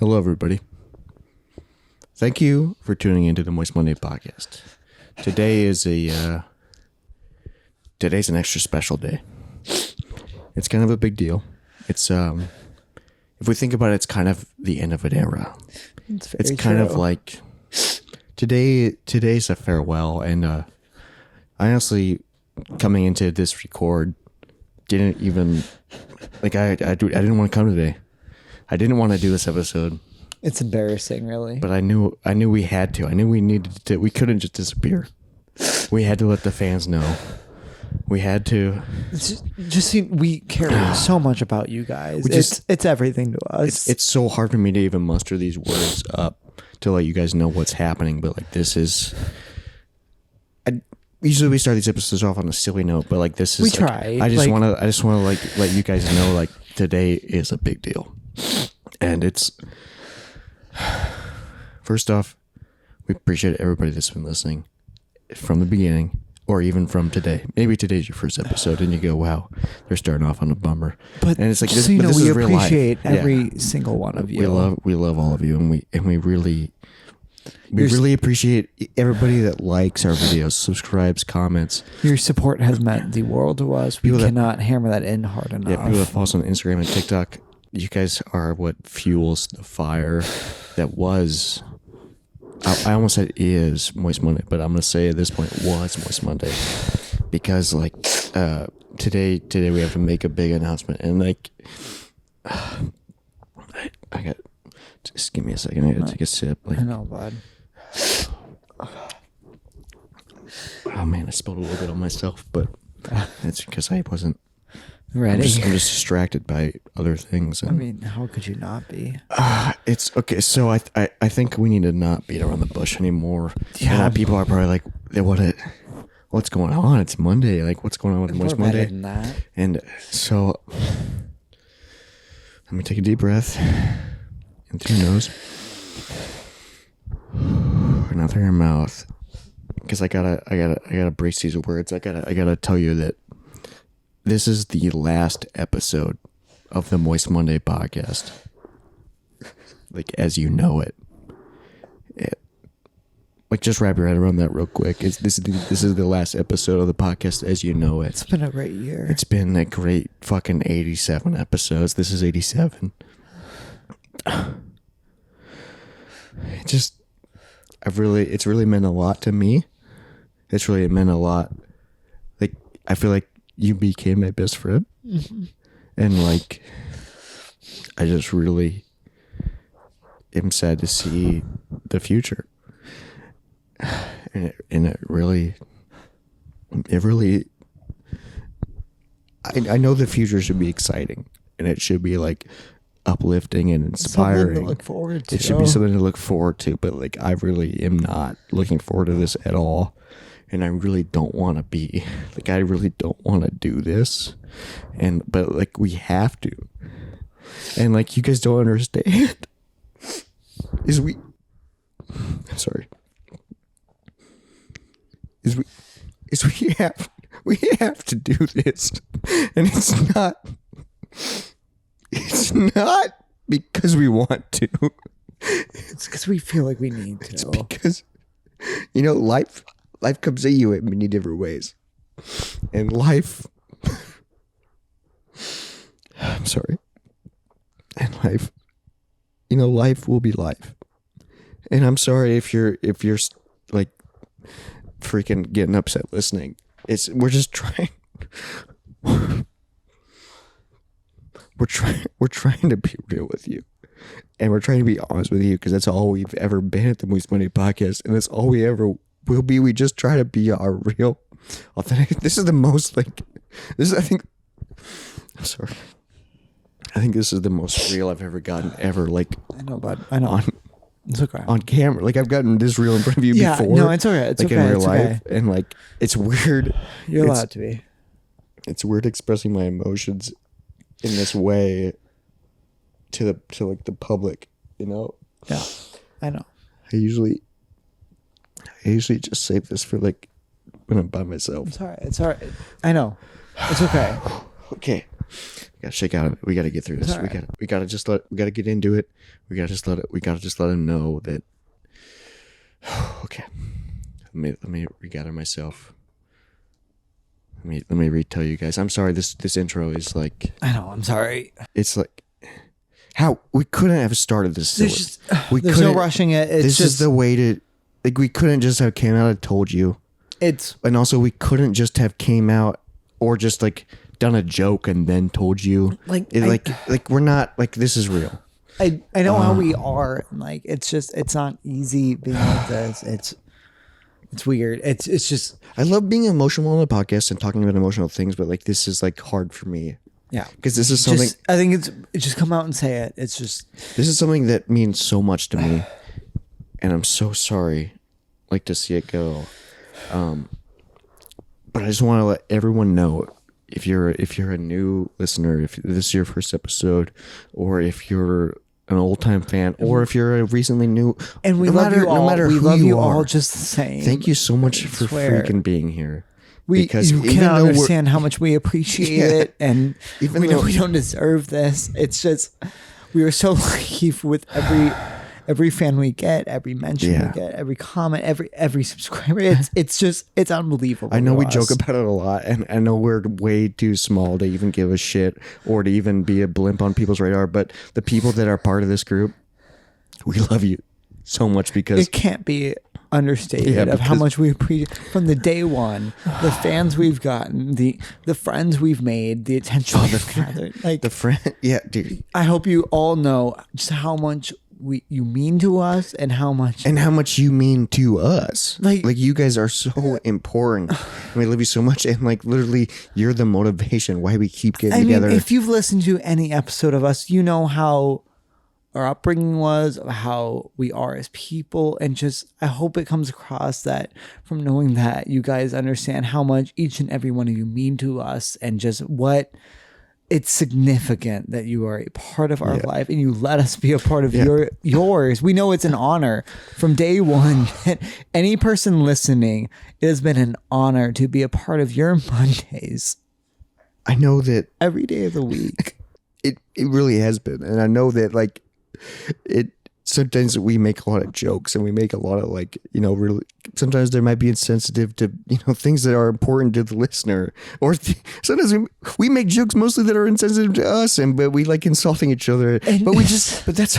Hello, everybody. Thank you for tuning into the Moist Monday podcast. Today's an extra special day. It's kind of a big deal. It's if we think about it, it's kind of the end of an era. It's kind of like today's a farewell, and I honestly, coming into this record, didn't even like I didn't want to come today. I didn't want to do this episode. It's embarrassing, really. But I knew we had to. I knew we needed to. We couldn't just disappear. We had to let the fans know. We had to. We care so much about you guys. It's everything to us. It's so hard for me to even muster these words up to let you guys know what's happening. But like this is. Usually we start these episodes off on a silly note, but like this is. We try. I just want to like let you guys know like today is a big deal, and it's. First off, we appreciate everybody that's been listening from the beginning or even from today. Maybe today's your first episode and you go, wow, they're starting off on a bummer. But and it's like this, this, but this we is real life. appreciate every single one of you. We love all of you, and we really appreciate everybody that likes our videos, subscribes, comments. Your support has meant the world to us. We cannot hammer that in hard enough. Yeah, people that follow us on Instagram and TikTok. You guys are what fuels the fire that was. I almost said is Moist Monday, but I'm gonna say at this point was Moist Monday because like today we have to make a big announcement, and like I got just give me a second. I gotta take a sip. Like, I know, bud. Oh man, I spilled a little bit on myself, but it's because I wasn't. Ready? I'm just distracted by other things. And, I mean, how could you not be? It's okay. So I think we need to not beat around the bush anymore. Yeah. People are probably like, what's going on? It's Monday. Like, what's going on with Moist Monday? Than that. And so let me take a deep breath in through your nose, and out through your mouth, because I gotta brace these words. I gotta tell you that. This is the last episode of the Moist Monday podcast. Like, as you know it. Like, just wrap your head around that real quick. This is the last episode of the podcast as you know it. It's been a great year. It's been a great fucking 87 episodes. This is 87. It's really meant a lot to me. It's really meant a lot. Like, I feel like you became my best friend. Mm-hmm. And like I just really am sad to see the future. And it really I know the future should be exciting, and it should be like uplifting and inspiring. Something to look forward to. It should be something to look forward to, but like I really am not looking forward to this at all. And I really don't want to be like, I really don't want to do this. But like, we have to. And like, you guys don't understand we have to do this. And it's not because we want to. It's because we feel like we need to. It's because, life comes at you in many different ways. And life... I'm sorry. And life... life will be life. And I'm sorry if you're like freaking getting upset listening. We're just trying... We're trying to be real with you. And we're trying to be honest with you because that's all we've ever been at the Moist Monday podcast. And that's all we ever... will be. We just try to be our real authentic. This is the most like this is, I think I'm sorry. I think this is the most real I've ever gotten ever. Like I know, bud. I know. It's okay. On camera. Like I've gotten this real in front of you before. No, it's okay. It's like okay. in real it's life. Okay. And like it's weird. You're allowed to be. It's weird expressing my emotions in this way to the public, Yeah. I know. I usually just save this for like when I'm by myself. It's all right. I know. It's okay. Okay. We gotta shake out of it. We gotta get through this. Right. We gotta get into it. We gotta just let him know that. Okay. Let me regather myself. Let me retell you guys. I'm sorry. This intro is like. I know. I'm sorry. It's like how we couldn't have started this. There's no rushing it. It's this just is the way to. Like we couldn't just have came out and told you. And also we couldn't just have came out or just like done a joke and then told you. Like we're not like this is real. I know how we are. Like it's not easy being like this. It's weird. It's just I love being emotional on the podcast and talking about emotional things, but like this is like hard for me. Yeah, because this is something. I think it's just come out and say it. It's just this is something that means so much to me, and I'm so sorry, like to see it go. But I just want to let everyone know if you're a new listener, if this is your first episode, or if you're an old time fan, or if you're a recently new, and we love you all. No matter who you are, all just the same. Thank you so much for freaking being here. Because you cannot understand how much we appreciate it, and even we know we don't deserve this. It's just we are so lucky with every fan we get, every mention we get, every comment, every subscriber. It's unbelievable. I know we joke about it a lot, and I know we're way too small to even give a shit or to even be a blimp on people's radar. But the people that are part of this group, we love you so much because it can't be understated of how much we appreciate from the day one, the fans we've gotten, the friends we've made, the attention we've gathered. Like the friend, dude. I hope you all know just how much you mean to us and how much you mean to us. Like you guys are so important. And we love you so much, and like literally you're the motivation why we keep getting together. If you've listened to any episode of us, you know how our upbringing was, how we are as people, and just I hope it comes across that from knowing that you guys understand how much each and every one of you mean to us, and just what it's significant that you are a part of our life and you let us be a part of yours. We know it's an honor from day one. Any person listening, it has been an honor to be a part of your Mondays. I know that every day of the week. It really has been, and I know that like it. Sometimes we make a lot of jokes and we make a lot of like, really, sometimes there might be insensitive to, things that are important to the listener, or sometimes we make jokes mostly that are insensitive to us, but we like insulting each other, but that's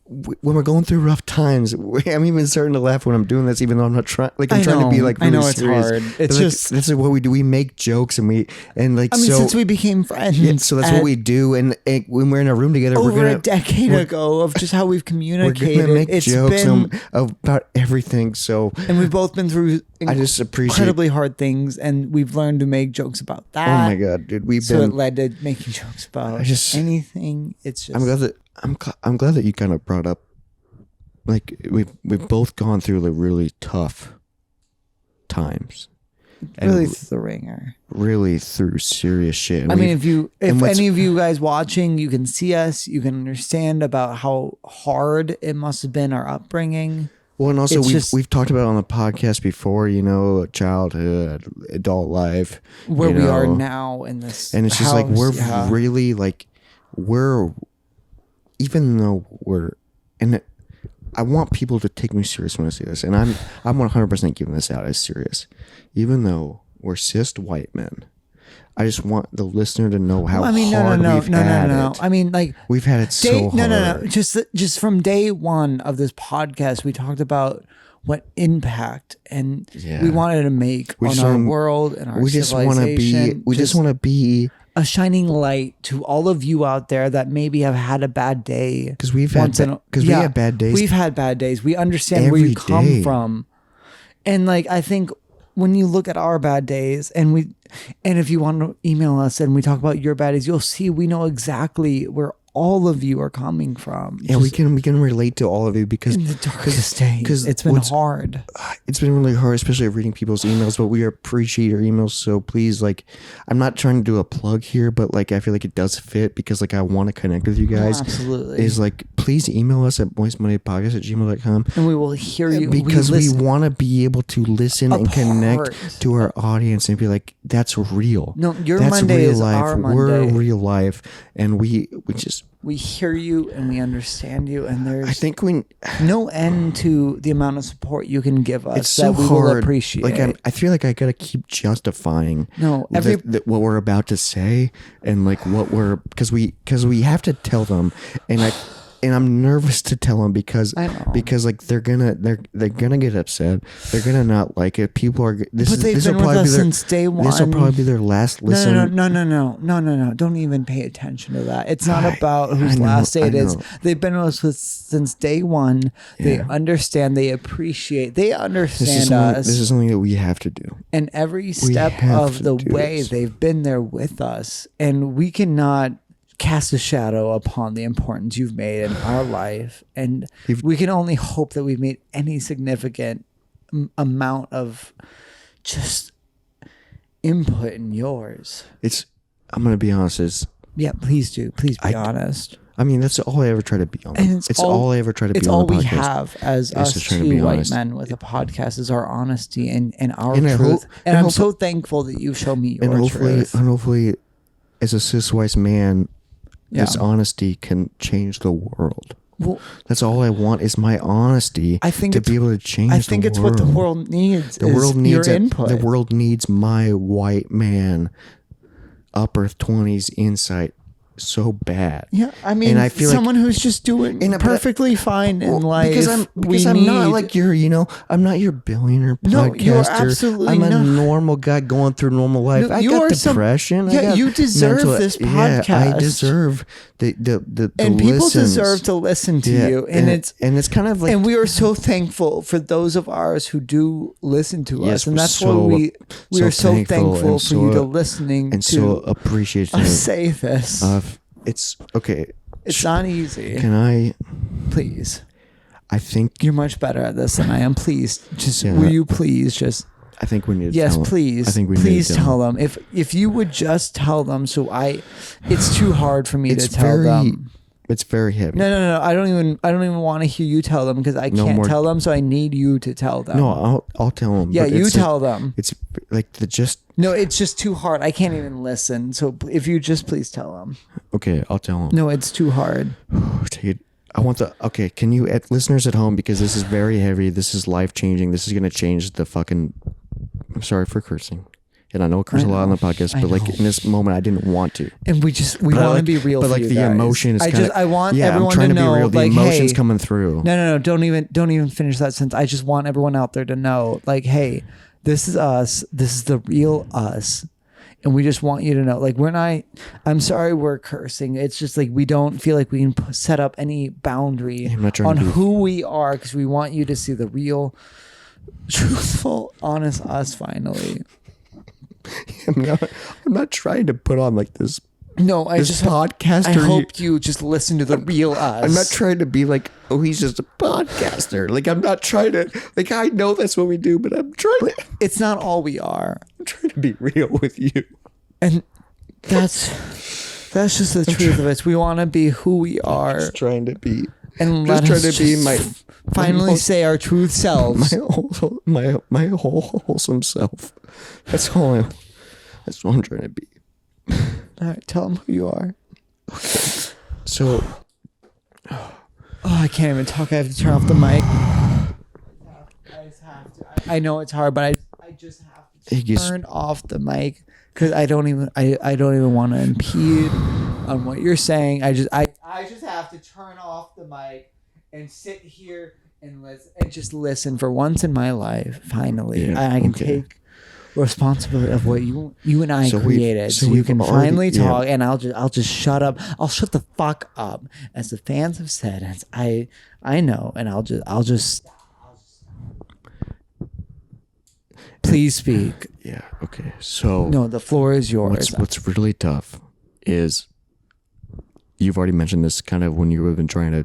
when we're going through rough times. I'm even starting to laugh when I'm doing this, even though I'm not trying. Like I'm trying to be like really serious. Hard. It's just that's what we do. We make jokes since we became friends. Yeah, so that's what we do. And when we're in a room together, over a decade ago of just how we've communicated. We're gonna make jokes about everything. So and we've both been through. I just appreciate incredibly hard things, and we've learned to make jokes about that. Oh my god, dude! It led to making jokes about anything. It's just. I'm glad that you kind of brought up, like we've both gone through like really tough times, really through the ringer, really through serious shit. And if any of you guys watching, you can see us, you can understand about how hard it must have been our upbringing. Well, and also we've talked about it on the podcast before, childhood, adult life, where we are now in this, and it's just like we're really like even though I want people to take me serious when I say this, and I'm 100% giving this out as serious, even though we're cis white men. I just want the listener to know how hard we've had it. I mean, like we've had it so hard. No. Just from day one of this podcast, we talked about what impact and we wanted to make on our world and our civilization. We just want to be a shining light to all of you out there that maybe have had a bad day. Because we have bad days. We've had bad days. We understand where you come from, and like I think when you look at our bad days, and if you want to email us and we talk about your bad days, you'll see we know exactly where all of you are coming from. Yeah, we can relate to all of you because in the darkest days. because It's been hard. It's been really hard, especially reading people's emails, but we appreciate your emails. So please, like, I'm not trying to do a plug here, but like, I feel like it does fit because like, I want to connect with you guys. Absolutely. Is like, please email us at moistmondaypodcast@gmail.com. And we will hear you. Because we listen. want to be able to listen and connect Apart. to our audience and be like, that's real. No, your that's Monday real is life. our We're Monday. real life. And we just, We hear you and we understand you, and there's I think we, no end to the amount of support you can give us it's so that we will hard. appreciate. Like, I feel like I got to keep justifying No, what we're about to say and like what we're, because we have to tell them. And I'm nervous to tell them because I know. like they're gonna get upset. They're gonna not like it. People are. But they've been with us since day one. This will probably be their last listen. No. Don't even pay attention to that. It's not about whose last day it is. They've been with us since day one. They understand. They appreciate. They understand us. This is something that we have to do. And every step have of to the do way this. they've been there with us, and we cannot cast a shadow upon the importance you've made in our life, and we can only hope that we've made any significant amount of just input in yours. I'm gonna be honest. Please be honest. I mean, that's all I ever try to be on. And it's all I ever try to be it's on all the podcast. we have as It's us just trying to two be white honest. men with a podcast is our honesty and our And I truth. hope- and and I'm hope- so thankful that you show me your truth. hopefully, as a cis white man, this Yeah. honesty can change the world. Well, That's all I want is my honesty. I think to it's- be able to change. I think it's what the world needs. The world needs your it. input. The world needs my white man, upper 20s insight so bad. Yeah, I mean, And I feel like- someone who's just doing And- but- perfectly fine in life. Because I'm not like I'm not your billionaire No, podcaster. you're absolutely I'm a not. normal guy going through normal life. No, I you got are depression. I yeah, got you deserve this Yeah, I podcast. deserve the and people listens. deserve to listen to Yeah, you, and it's kind of like and we are so thankful for those of ours who do listen to Yes, us, and we're that's so- why we so are so thankful thankful and for you so- to listening and to so appreciative us say this. of it's okay. It's not easy. Can I? Please, I think you're much better at this than I am. Please, just Yeah. will you please just. I think we need to Yes, tell them. please. I think we please need to tell them. If you would just tell them, it's too hard for me to tell them. It's very heavy. No. I don't even want to hear you tell them because I No can't more- tell them. So I need you to tell them. No, I'll tell them. Yeah, but you it's tell them. It's like No, it's just too hard. I can't even listen. So if you just please tell them. okay. I'll tell them. No, it's too hard. Take it. I want okay, can you, listeners at home, because this is very heavy, this is life changing, this is going to change the fucking, I'm sorry for cursing. And I know I curse a lot on the podcast, I but like know. in this moment, I didn't want to. And we But I want to like- be real. But for like you the guys. emotion is I want yeah, everyone I'm trying to to know. be real. The like, emotion's hey, coming through. No. Don't even finish that sentence. I just want everyone out there to know, like, hey, this is us. This is the real us. And we just want you to know, like, I'm sorry we're cursing. It's just like we don't feel like we can set up any boundary I'm not trying on to be- who we are because we want you to see the real, truthful, honest us finally. I'm not trying to put on like this. No, I This just podcaster, I hope you just listen to the real us. I'm not trying to be like, oh, he's just a podcaster. Like, I'm not trying to, like, I know that's what we do, but I'm trying It's not all we are, I'm trying to be real with you. and that's just the truth of it. We want to be who we are, Just trying to be, and just let trying us to be just my finally my- say our truth selves. my whole wholesome self. That's all that's what I'm trying to be. All right, tell them who you are. So Oh, I can't even talk. I have to turn off the mic. I just have to. I know it's hard, but I just have to It gets- turn off the mic because I don't even want to impede on what you're saying. I just have to turn off the mic and sit here and just listen for once in my life. Finally, Yeah, I can okay. take responsibility of what you and I So created, so you we've can already- finally yeah. talk, and I'll just shut up. I'll shut the fuck up, as the fans have said. As I know, and I'll just please speak. yeah, okay. So No, the floor is yours. what's really tough is you've already mentioned this kind of when you've been trying to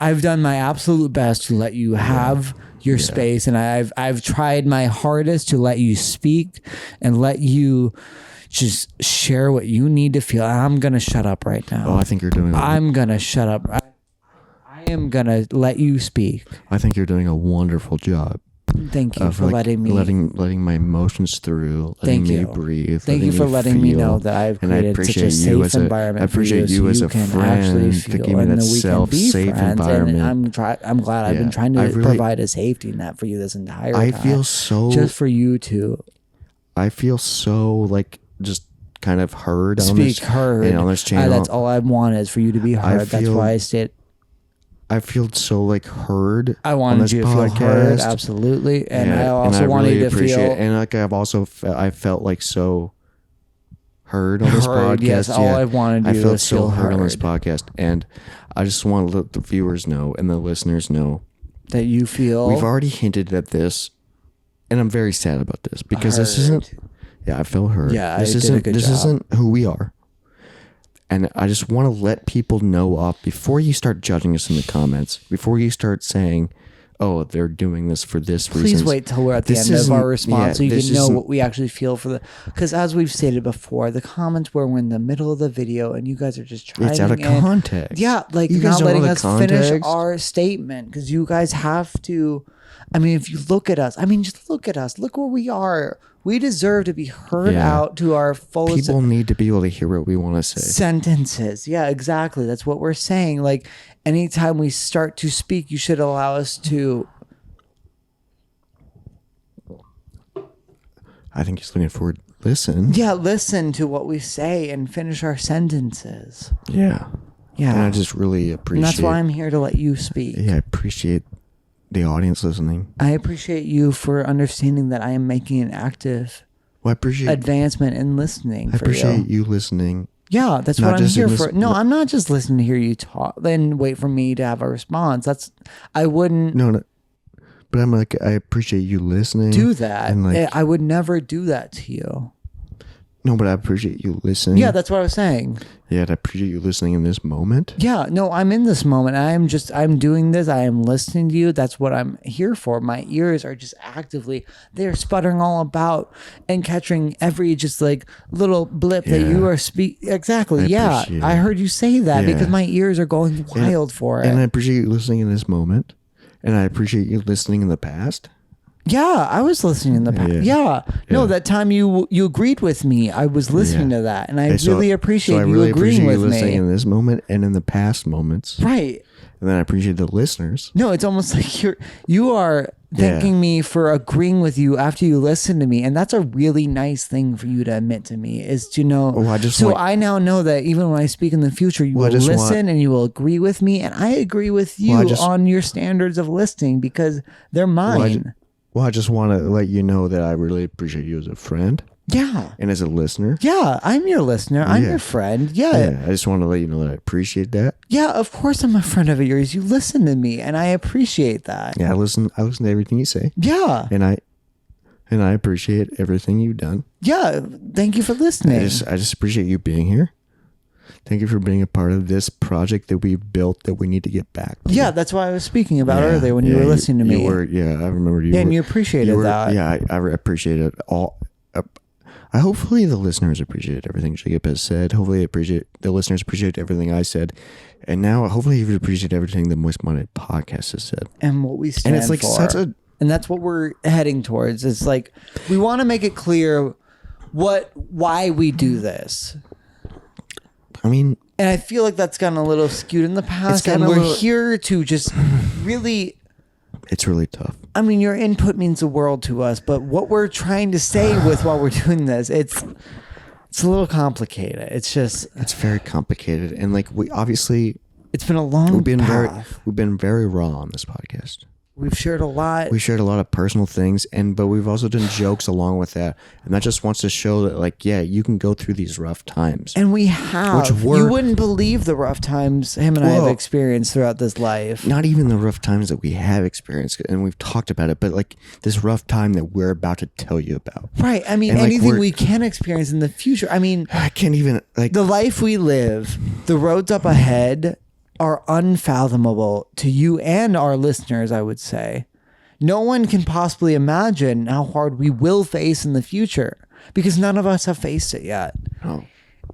I've done my absolute best to let you have your space, and I've tried my hardest to let you speak and let you just share what you need to feel. I'm gonna shut up right now. Oh, I think you're doing I'm gonna shut up. I am gonna let you speak. I think you're doing a wonderful job. Thank you for letting me letting my emotions through, letting me breathe. Thank you for letting me know that I've created such a safe environment. I appreciate you as a friend to give me that safe environment. And I'm glad I've been trying to provide a safety net for you this entire time. I feel so just for you to. I feel so like just kind of heard on this channel. That's all I want is for you to be heard. That's why I stayed. I feel so like heard. I wanted you to feel heard, absolutely, and I also wanted you to feel. And like I felt like so heard on this podcast. Yes, all I wanted you to feel heard. I felt so heard on this podcast, and I just want to let the viewers know and the listeners know that you feel. We've already hinted at this, and I'm very sad about this because this isn't. Yeah, I feel heard. Yeah, this isn't who we are. And I just want to let people know off before you start judging us in the comments, before you start saying, oh, they're doing this for this reason. Please wait till we're at the end of our response so you can know what we actually feel for the... Because as we've stated before, the comments where we're in the middle of the video and you guys are just trying It's out of context. Yeah, like you not letting us finish our statement because you guys have to... I mean, if you look at us, just look at us. Look where we are. We deserve to be heard out to our fullest. People need to be able to hear what we want to say. Sentences. Yeah, exactly. That's what we're saying. Like, anytime we start to speak, you should allow us to. I think he's looking forward. Listen. Yeah, listen to what we say and finish our sentences. Yeah. Yeah. And I just really appreciate. And that's why I'm here to let you speak. Yeah, I appreciate the audience listening. I appreciate you for understanding that I am making an active advancement in listening. I appreciate you listening. Yeah, that's what I'm here for. No, I'm not just listening to hear you talk, then wait for me to have a response. I wouldn't. No. But I'm like, I appreciate you listening. Do that. And like, I would never do that to you. No, but I appreciate you listening. Yeah, that's what I was saying. Yeah, I appreciate you listening in this moment. Yeah, no, I'm in this moment. I'm doing this. I am listening to you. That's what I'm here for. My ears are just they're sputtering all about and catching every just like little blip that you are Exactly. I heard you say that because my ears are going wild for it. And I appreciate you listening in this moment. And I appreciate you listening in the past. Yeah, I was listening in the past. Yeah. No, that time you agreed with me, I was listening to that, and I really appreciate you agreeing with me. Listening in this moment and in the past moments. Right. And then I appreciate the listeners. No, it's almost like you are thanking me for agreeing with you after you listen to me, and that's a really nice thing for you to admit to me is to know. I now know that even when I speak in the future, you will listen and you will agree with me, and I agree with you on your standards of listening because they're mine. I just want to let you know that I really appreciate you as a friend. Yeah. And as a listener. Yeah, I'm your listener. I'm your friend. Yeah. I just want to let you know that I appreciate that. Yeah, of course I'm a friend of yours. You listen to me and I appreciate that. Yeah, I listen to everything you say. Yeah. And I appreciate everything you've done. Yeah. Thank you for listening. I just appreciate you being here. Thank you for being a part of this project that we've built that we need to get back to. Yeah, that's what I was speaking about earlier when you were listening to me. I remember you. Yeah, and you appreciated that. Yeah, I appreciate it all. Hopefully the listeners appreciated everything Jacob has said. Hopefully the listeners appreciate everything I said. And now hopefully you appreciate everything the Moist Minded podcast has said. And what we stand for. And that's what we're heading towards. It's like we want to make it clear why we do this. And I feel like that's gotten a little skewed in the past. And we're here to just really... It's really tough. Your input means the world to us, but what we're trying to say while we're doing this, it's a little complicated. It's very complicated. And like we obviously... It's been a long path. We've been very raw on this podcast. We've shared a lot. We shared a lot of personal things, but we've also done jokes along with that, and that just wants to show that, like, yeah, you can go through these rough times. And we have. Which were- You wouldn't believe the rough times him and I have Whoa. experienced throughout this life. Not even the rough times that we have experienced, and we've talked about it, but like this rough time that we're about to tell you about. Right. I mean, And, like, anything we're- we can experience in the future. I mean, I can't even like. the life we live, the roads up ahead are unfathomable to you and our listeners, I would say. No one can possibly imagine how hard we will face in the future because none of us have faced it yet. Oh.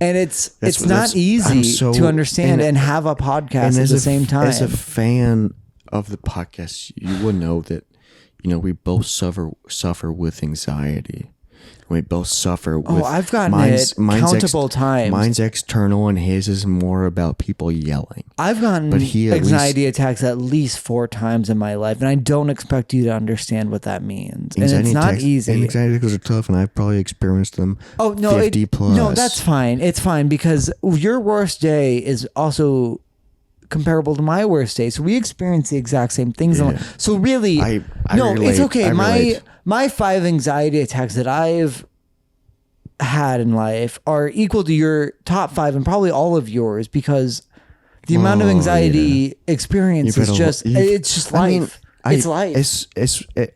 And it's That's- not that's- easy I'm so- to understand and have a and podcast at the same time. As a fan of the podcast, you would know that, we both suffer with anxiety. We both suffer with. I've gotten it countable times. Mine's external, and his is more about people yelling. I've gotten But he at anxiety attacks at least 4 times in my life, and I don't expect you to understand what that means. And it's not attacks, easy. And anxiety attacks are tough, and I've probably experienced them. Oh no, 50 plus. No, that's fine. It's fine because your worst day is also comparable to my worst day. So we experience the exact same things. Yeah. So really, I no, relate. it's okay. I relate. My 5 anxiety attacks that I've had in life are equal to your top 5 and probably all of yours because the amount of anxiety experience is just it's just life. It's life.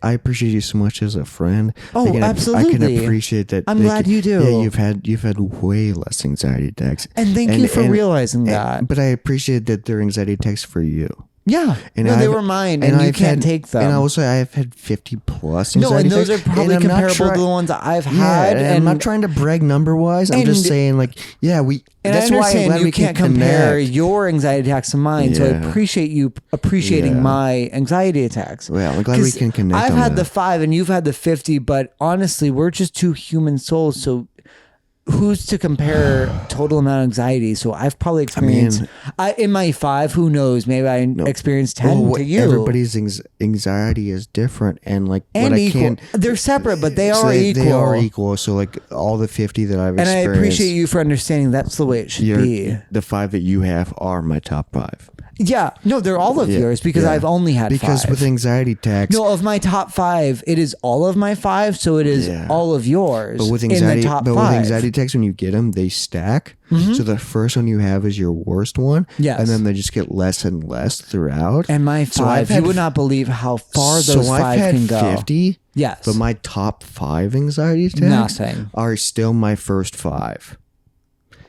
I appreciate you so much as a friend. Oh, I can absolutely. appreciate that. I'm glad you do. Yeah, you've had way less anxiety attacks. And thank you for realizing that. But I appreciate that they're anxiety attacks for you. Yeah, And no, they I've- were mine, and you I've can't had- take them. And also, I have had 50 plus. No, and those are attacks, probably and I'm not comparable to the ones that I've Yeah, had. and I'm not trying to brag number wise. I'm just and- saying, like, yeah, we. And that's I why I'm understand glad you we can can't compare connect. your anxiety attacks to mine, so I Yeah. appreciate you appreciating Yeah. my anxiety attacks. Well, I'm glad we 'Cause can connect I've on had that. the 5 and you've had the 50, but honestly, we're just 2 human souls, so who's to compare total amount of anxiety? So I've probably experienced in my 5, who knows, maybe I experienced 10 to you. Everybody's anxiety is different, and like and what equal. I can. They're separate, but they so are equal. They are equal. So like all the 50 that I've And I experienced, appreciate you for understanding that's the way it should be. The 5 that you have are my top 5. Yeah, no, they're all of Yeah, yours because yeah. I've only had Because 5. with anxiety attacks, No, of my top 5, it is all of my 5, so it is Yeah. all of yours. but with in anxiety, the top but 5. with anxiety attacks, when you get them, they stack. So the first one you have is your worst one, Yes. and then they just get less and less throughout. And my So I've 5, you had- would not believe how far so those I've 5 had can go. 50. Yes. But my top 5 anxiety attacks Nothing. are still my first 5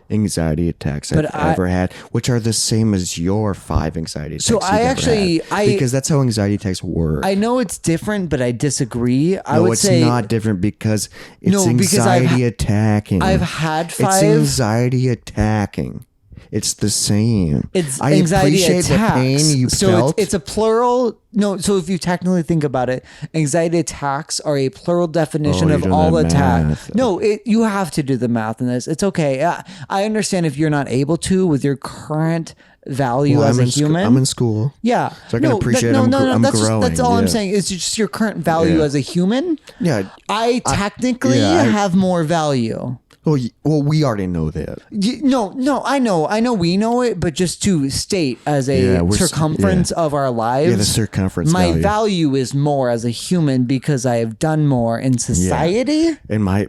anxiety attacks But I've ever had, which are the same as your 5 anxiety attacks. So you've I ever actually- had. Because that's how anxiety attacks work. I know it's different, but I disagree. I no, would it's say not different because it's No, because I've anxiety attacking. I've had It's 5. anxiety attacking. It's the same. It's I anxiety appreciate attacks. the pain you so felt. it's a plural. No, so if you technically think about it, anxiety attacks are a plural definition you're of doing all the attacks. math. No, you have to do the math in this. It's okay. I understand if you're not able to with your current value Well, as a I'm in human. I'm in school. Yeah. So I can appreciate I'm That's growing, that's all I'm yeah. saying. It's just your current value Yeah. as a human. Yeah. I technically yeah, I- have more value. Well, we already know that. No, I know we know it, but just to state as a Yeah, circumference of our lives, Yeah, the circumference my value. value is more as a human because I have done more in society. And my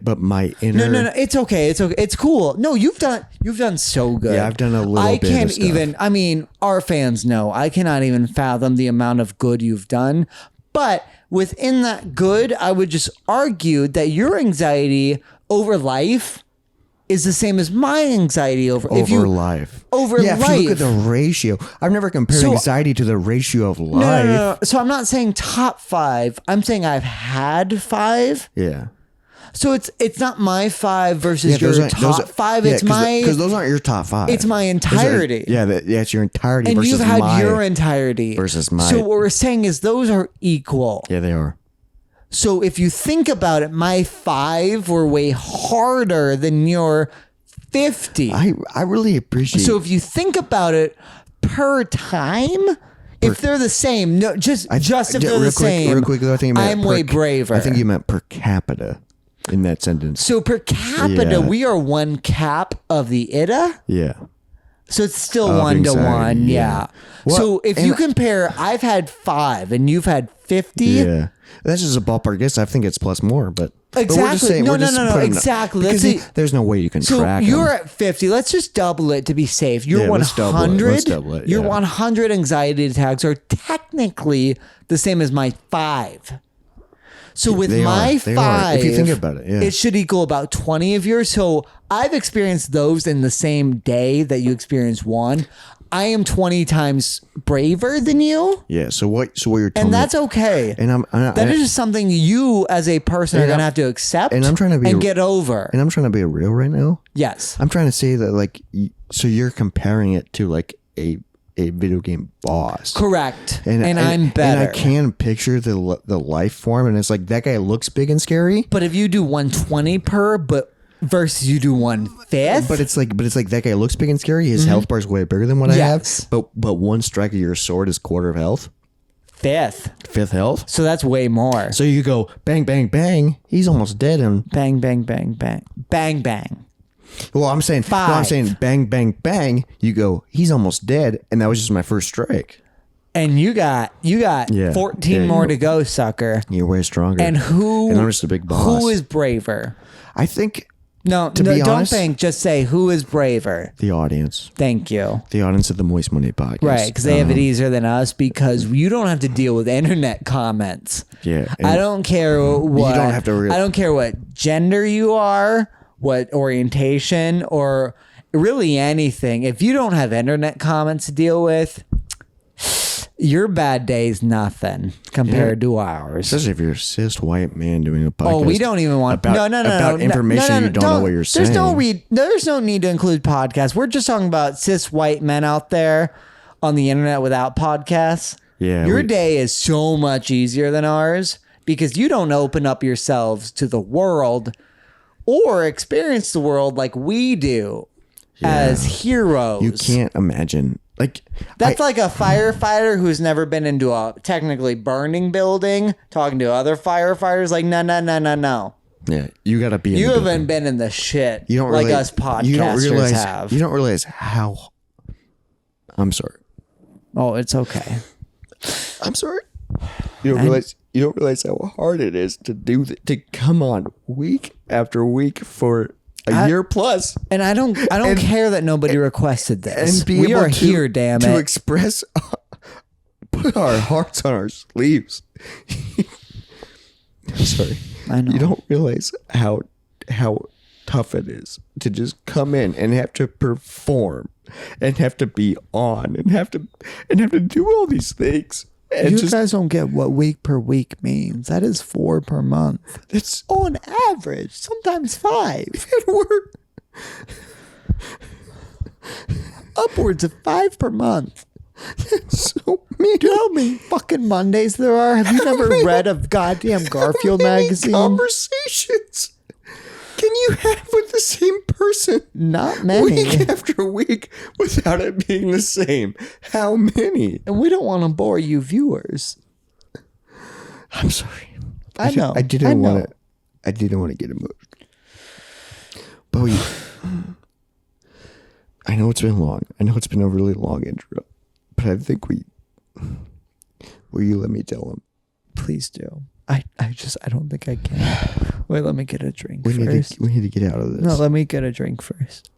inner. No, it's okay, it's cool. No, you've done so good. Yeah, I've done a little I bit of can't stuff. even. I mean, our fans know I cannot even fathom the amount of good you've done, but. Within that good, I would just argue that your anxiety over life is the same as my anxiety over Over life. Over yeah, life. if you look at the ratio, I've never compared So- anxiety to the ratio of life. No. So I'm not saying top 5. I'm saying I've had 5. Yeah. So it's not my 5 versus those your aren't- top 5. yeah, It's my because those aren't your top 5. it's my Those are- entirety. it's your entirety and versus you've had my. your entirety versus my- So what we're saying is those are equal. Yeah, they are. So if you think about it, my 5 were way harder than your 50. I really appreciate. So if you think about it per time, if they're the same, no, just if they're the same, Real quick, though, I think you meant I'm per- way braver. I think you meant per capita in that sentence. So per capita, Yeah. we are 1 cap of the IDA. Yeah. So it's still Of 1 to anxiety, 1. yeah. Yeah. Well, So if and you compare, I've had 5 and you've had 50. Yeah, that's just a ballpark guess. I think it's plus more, but we're just Exactly. saying, No, we're no, just no, no. putting- Exactly. Because Let's see. there's no way you can So track you're 'em. at 50. Let's just double it to be safe. You're Yeah, let's double it. 100. Let's double it, Your yeah. 100 anxiety attacks are technically the same as my 5. So with They my are. 5, They are. If you think about it, yeah. it should equal about 20 of yours. So I've experienced those in the same day that you experienced one. I am 20 times braver than you, Yeah. So what you're telling and that's me? okay. And That is just something you as a person are And going to I'm- have to accept and I'm trying to be and a- get over. And I'm trying to be real right now. Yes. I'm trying to say that like, so you're comparing it to like a video game boss. Correct. And I'm better. And I can picture the life form, and it's like that guy looks big and scary. But if you do 120 per, but versus you do 1/5, But it's like that guy looks big and scary. His health bar is way bigger than what I Yes. have. But one strike of your sword is quarter of health, 5th. 5th health. So that's way more. So you go bang bang bang. He's almost dead. And Bang, bang, bang, bang, bang, bang. well, I'm saying no, I'm 5. saying bang bang bang. You go. He's almost dead, and that was just my first strike. And you got Yeah. 14 Yeah, more you- to go, sucker. You're way stronger. And who? And I'm just a big boss. Who is braver? I think No, To no, be don't honest- think. Just say who is braver. the audience. Thank you. The audience of the Moist Monday podcast. Right, because they have it easier than us because you don't have to deal with internet comments. Yeah. I don't care what don't have to I don't care what gender you are, what orientation, or really anything. If you don't have internet comments to deal with, your bad day's nothing compared to ours. Especially if you're a cis white man doing a podcast. Oh, we don't even want about, about information you don't know what you're saying. There's no need to include podcasts. We're just talking about cis white men out there on the internet without podcasts. Yeah, your we- day is so much easier than ours because you don't open up yourselves to the world or experience the world like we do as heroes. You can't imagine. Like That's like a firefighter who's never been into a technically burning building talking to other firefighters like, no. yeah, you got to be. You in the haven't been in the shit You don't like really- us podcasters you don't realize, have. You don't realize how. I'm sorry. Oh, it's okay. I'm sorry. You don't realize. You don't realize how hard it is to do to come on week after week for a year plus And I don't care that nobody requested this. and be We able are to, here, damn to it. express, put our hearts on our sleeves. I'm sorry. I know. You don't realize how tough it is to just come in and have to perform and have to be on and have to do all these things. And You just guys don't get what week per week means. That is 4 per month. it's On average, sometimes 5. and we're Upwards of 5 per month. so many. Do you know how many fucking Mondays there are? Have you never read a goddamn Garfield many magazine? conversations can you have with the same person Not many. week after week without it being the same? How many? And we don't want to bore you viewers. I'm sorry. I know. I didn't want to. I didn't want to get emotional. But I know it's been long. I know it's been a really long intro. But I think will you let me tell him? Please do. I don't think I can. Wait, let me get a drink We first. need to get out of this. No, let me get a drink first.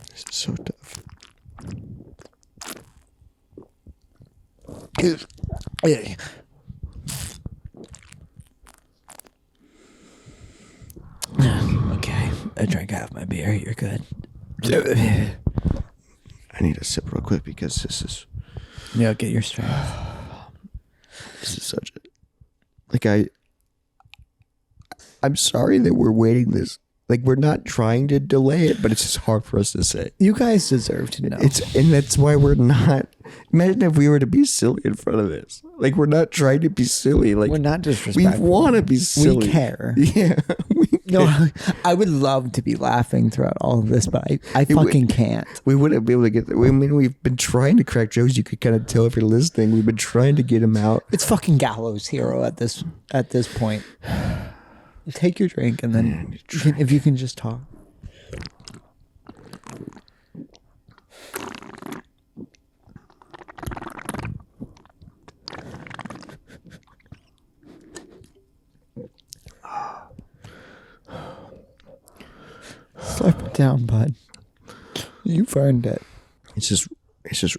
This is so tough. Okay, I drank half my beer. You're good. I need a sip real quick because this is Yeah, get your strength. such a I'm sorry that we're waiting this. Like, we're not trying to delay it, but it's just hard for us to say. You guys deserve to know. And that's why we're not. Imagine if we were to be silly in front of this. Like, we're not trying to be silly. Like, We're not we disrespectful. want to be silly. We care. Yeah, we No, I would love to be laughing throughout all of this, but I fucking can't. We wouldn't be able to get. I mean, we've been trying to crack jokes. You could kind of tell if you're listening. We've been trying to get him out. It's fucking Gallows Hero at this point. Take your drink and then if you can just talk. Slurp it down, bud. You've earned it. It's just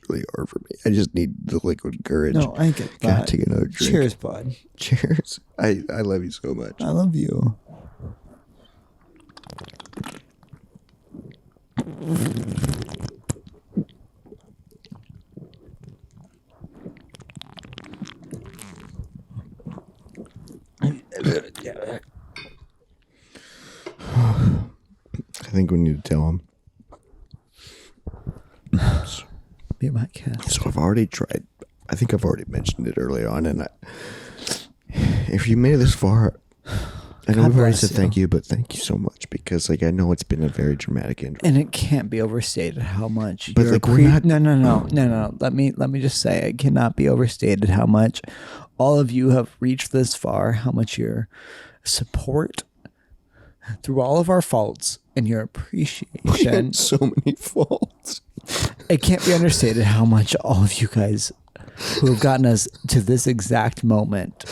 really hard for me. I just need the liquid courage. No, I get that. Gotta take another drink. Cheers, bud. Cheers. I love you so much. I love you. I think we need to tell him. Be my cat. So I've already tried. I think I've already mentioned it early on, and if you made it this far, I know we've already said thank you, but thank you so much because, like, I know it's been a very dramatic intro, and it can't be overstated how much. But like, we're not. No. Let me just say, it cannot be overstated how much all of you have reached this far. How much your support through all of our faults and your appreciation. So many faults. It can't be understated how much all of you guys who have gotten us to this exact moment,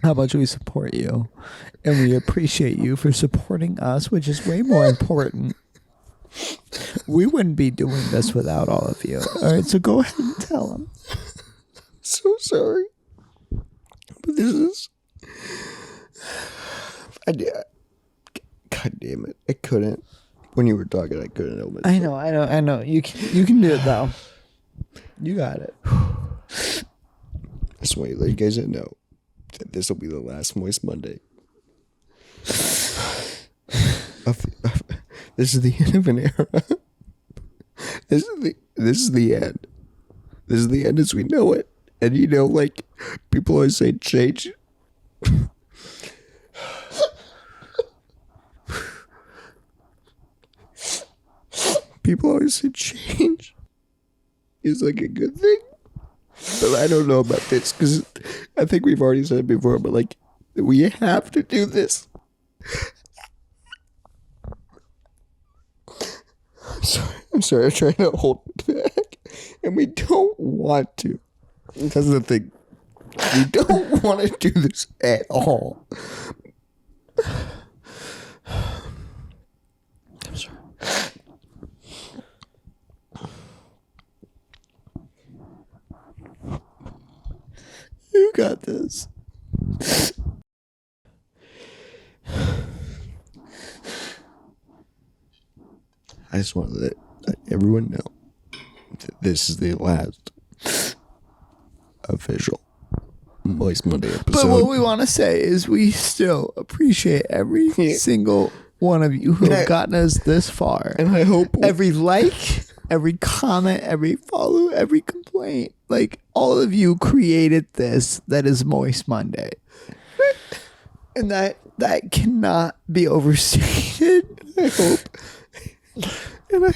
how much we support you, and we appreciate you for supporting us, which is way more important. We wouldn't be doing this without all of you. All right, so go ahead and tell them. So sorry, but this is. God damn it! I couldn't. When you were talking, I couldn't help it. I know. You can do it though. You got it. I just want to let you guys know that this will be the last Moist Monday. This is the end of an era. This is the end. This is the end as we know it. And you know, like, people always say change. People always say change is like a good thing. But I don't know about this because I think we've already said it before, but like, we have to do this. I'm sorry. I'm trying to hold it back. And we don't want to. That's the thing. We don't want to do this at all. I'm sorry. You got this. I just want to let everyone know that this is the last official Moist Monday episode. But what we want to say is we still appreciate every single one of you who have gotten us this far. And I hope every like, every comment, every follow, every complaint, like all of you created this that is Moist Monday. And that cannot be overstated. I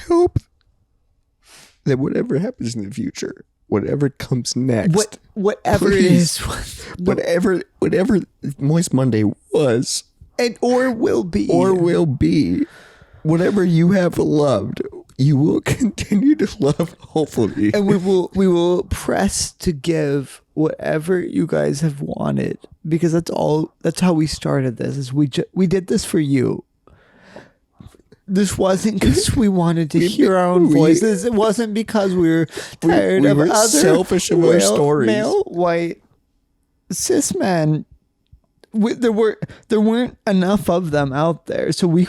hope that whatever happens in the future, whatever comes next, whatever please, it is, whatever Moist Monday was, and or will be, whatever you have loved, you will continue to love, hopefully, and we will press to give whatever you guys have wanted, because that's how we started this. Is we did this for you. This wasn't because we wanted to hear our own voices. It wasn't because we were tired of other selfish of our stories. Male, white, cis men. There weren't enough of them out there, so we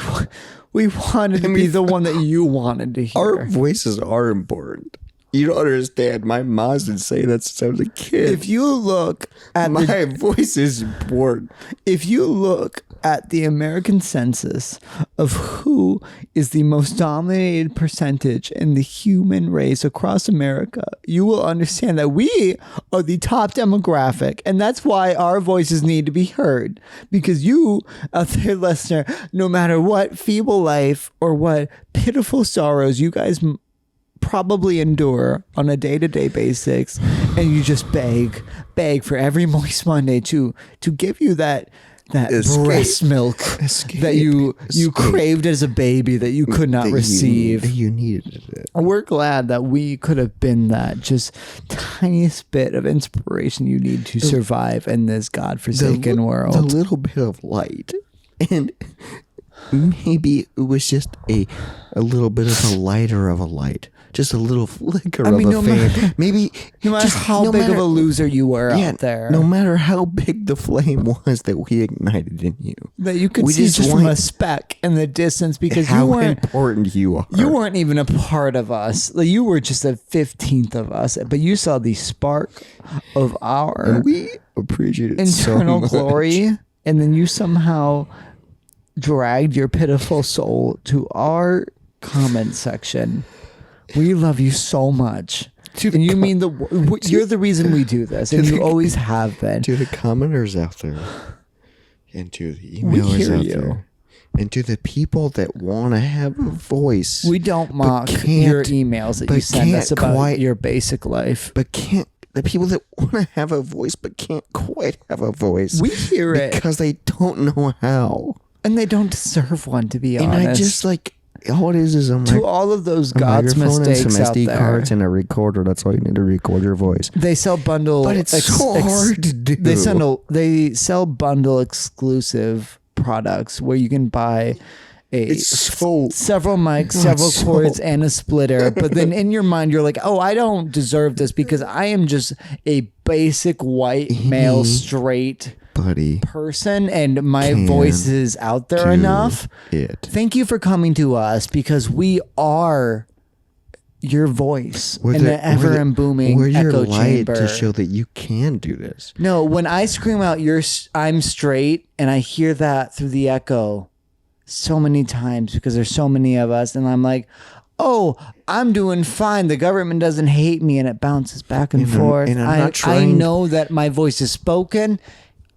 wanted to be the one that you wanted to hear. Our voices are important. You don't understand. My mom's been saying that since I was a kid. If you look at my voice is important. If you look at the American census of who is the most dominated percentage in the human race across America, you will understand that we are the top demographic. And that's why our voices need to be heard. Because you, out there, listener, no matter what feeble life or what pitiful sorrows you guys probably endure on a day-to-day basis, and you just beg for every Moist Monday to give you that breast milk that you craved as a baby that you could not receive. You needed it. We're glad that we could have been that just tiniest bit of inspiration you need to survive in this godforsaken world. A little bit of light, and maybe it was just a little bit of a lighter of a light. Just a little flicker of a flame. Maybe no matter how big of a loser you were out there. No matter how big the flame was that we ignited in you. That you could see just from a speck in the distance, because how you weren't important you are. You weren't even a part of us. Like, you were just a 15th of us. But you saw the spark of our and we appreciate it internal so much. glory. And then you somehow dragged your pitiful soul to our comment section. We love you so much. And you mean you're the reason we do this, and you always have been. To the commenters out there, and to the emailers out there, and to the people that want to have a voice. We don't mock your emails that you send us about your basic life. But the people that want to have a voice but can't quite have a voice. We hear it. Because they don't know how. And they don't deserve one, to be honest. And I just all it is to all of those God's mistakes and some SD out cards there. and a recorder. That's all you need to record your voice. They sell bundle, but it's so hard to do. They sell bundle exclusive products where you can buy several mics, several cords, and a splitter. But then in your mind, you're like, "Oh, I don't deserve this because I am just a basic white male straight." Person, and my voice is out there enough. Thank you for coming to us, because we are your voice in an ever and booming echo chamber to show that you can do this. No, when I scream out I'm straight, and I hear that through the echo so many times because there's so many of us, and I'm like, oh, I'm doing fine. The government doesn't hate me, and it bounces back and forth. And I know that my voice is spoken.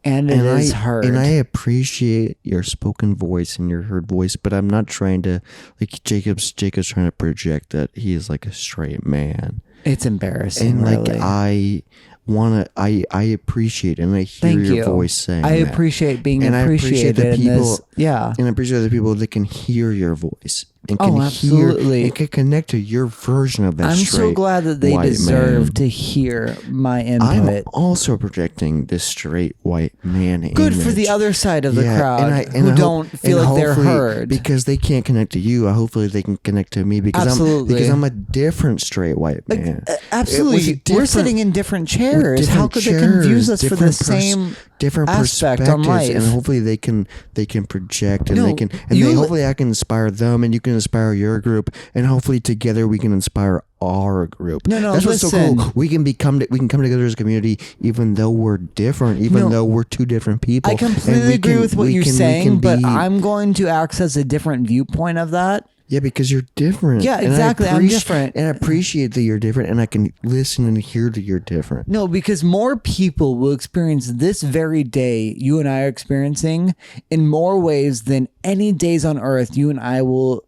And it is heard. And I appreciate your spoken voice and your heard voice, but I'm not trying to, like, Jacob's trying to project that he is like a straight man. It's embarrassing, and really. I appreciate and I hear your voice saying I appreciate being appreciated in this. Yeah. And I appreciate the people that can hear your voice. And can absolutely. And can connect to your version of that. I'm so glad that they deserve to hear my input. I'm also projecting this straight white man Good image. For the other side of the crowd who don't feel like they're heard. Because they can't connect to you, hopefully they can connect to me because I'm a different straight white man. Absolutely. We're sitting in different chairs. How could they confuse us for the same different aspect perspectives on life? And hopefully they can project and hopefully I can inspire them and you can inspire your group and hopefully together we can inspire our group. That's what's so cool. We can come together as a community even though we're different, though we're two different people. I completely agree with what you're saying, but I'm going to access a different viewpoint of that. Yeah, because you're different. Yeah, exactly. I'm different. And I appreciate that you're different and I can listen and hear that you're different. No, because more people will experience this very day you and I are experiencing in more ways than any days on earth you and I will